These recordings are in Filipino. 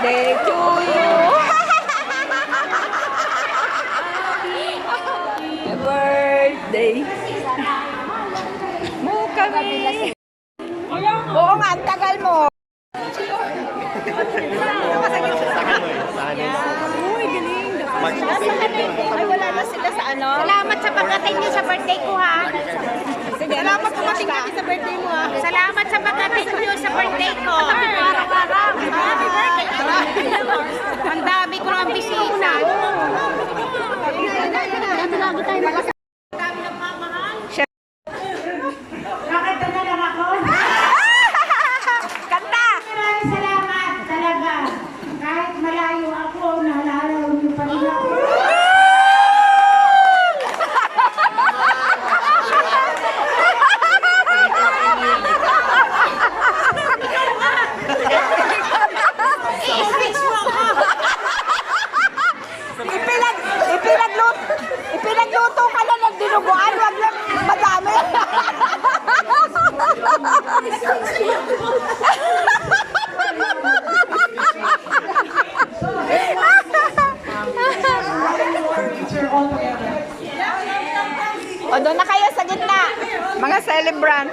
birthday to you. Happy birthday. Mo kami. Oo nga, ang tagal mo. Uy, galing. Ay, wala na sila sa ano. Salamat sa pagdating niyo sa birthday ko, ha? Sige, salamat sa pagdating sa birthday mo, ha. Salamat sa pagdating niyo sa birthday ko. Happy birthday. Ang dami ko ng bisita. Lagi tayo makasama. Dami ng mamahal. Kakanta na lang ako. Kanta! Maraming salamat talaga. Kahit malayo ako, naalala niyo pa rin ako. Ipinagluto ka na ng dinuguan, wag lang madami. O, doon na kayo sa gitna, mga celebrant.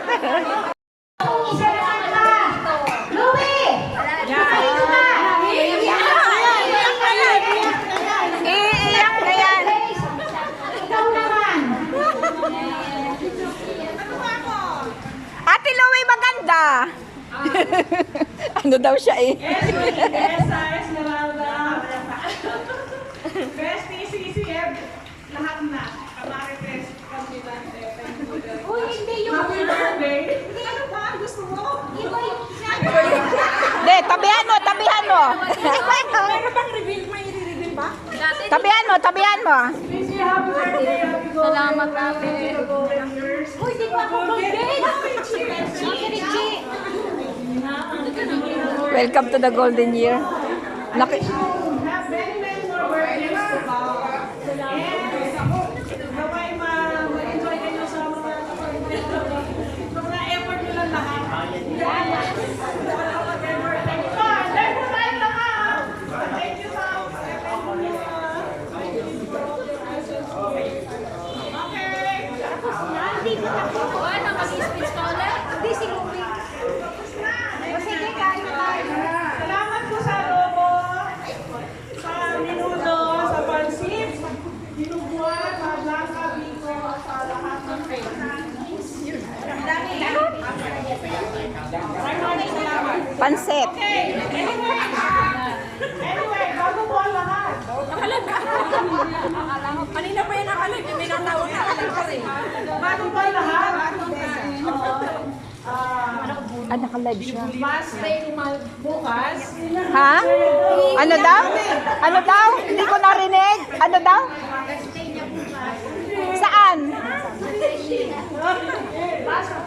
Isa naman ba? Louie! Kayo ba? Iiyak na yan. Ikaw naman. Ate Louie, maganda. Ano daw siya eh? Best PCCF, lahat na. Kamarites, Kampilan, Uy, hindi yung... Happy birthday! Ano ba? Gusto mo? Iba yung... De, tabihan mo, tabihan mo. Meron bang reveal? May i-reveal ba? Tabihan mo, tabihan mo. Please, happy birthday! Happy Salamat, Rafi. years. Uy, di ko ako birthday! Richie! Welcome to the golden year. Laki. Have many, many more birthdays to come. And naway ma-enjoy kayo sa mga effort nyo lang lahat. Thank you, ma'am. Hindi ko tapos. Ano, mag-speech ka ulit? Hindi, si Louie. O sige, kain na tayo. Salamat po sa adobo, sa minudo, sa pansit, dinuguan, sa blanca, biko, sa lahat ng Maraming salamat. Pansit. Anyway, bago po ang lahat. Kanina pa yan nakalag, may natawag na kalag pa rin. Bago po ang lahat. Naka-live siya. Last day bukas. Ha? Ano daw? Ano daw? Hindi ko narinig. Ano daw? Saan?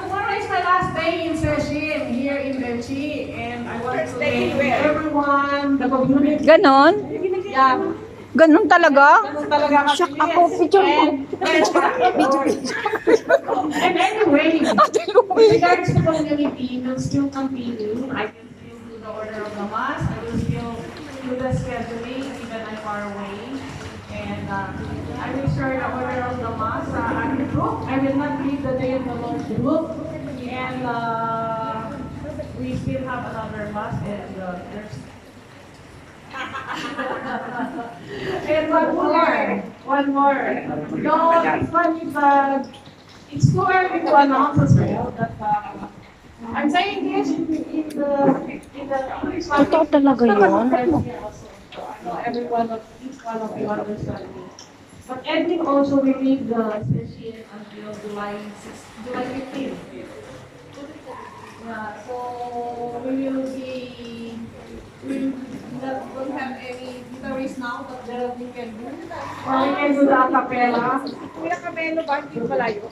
Tomorrow is my last day in session here in Benchi, and I want to thank everyone, the community. Ganon? Yeah, Ganon talaga? talaga kasi. Shock ako. Picture mo. And anyway, Ate with Louie. regards to community, we'll still continue. I can still do the order of the mass. I will still do the scheduling even I'm far away. And I will share the order of the mass sa aking group. I will not leave the day of the Lord's group. And we still have another mass, and there's and one more. No, this one is it's too early to announce as well that I'm saying this in the English language. Totoo talaga yun? Every one of each one of you understand me. But Edwin also will leave the session until July 15th. Yeah, so we will be, won't have any guitarists now, but we can do. Or we can do the acapella. Kuya Camelo ba? Hindi ko malayo.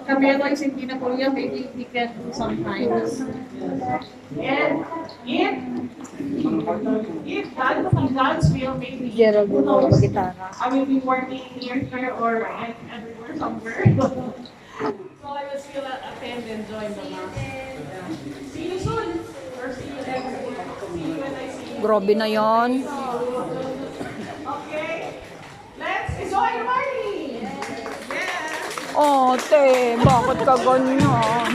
Camelo is hindi na Korea, maybe we can do sometimes. And if that God's will, maybe, Gerald, who knows? mag-gitara. I will be working here or everywhere, somewhere. So I will still attend and join the mass. See you soon. Or see you everywhere. See you when I see you. Grabe na yan. Okay. Let's enjoy the party. Ate, bakit ka ganyan?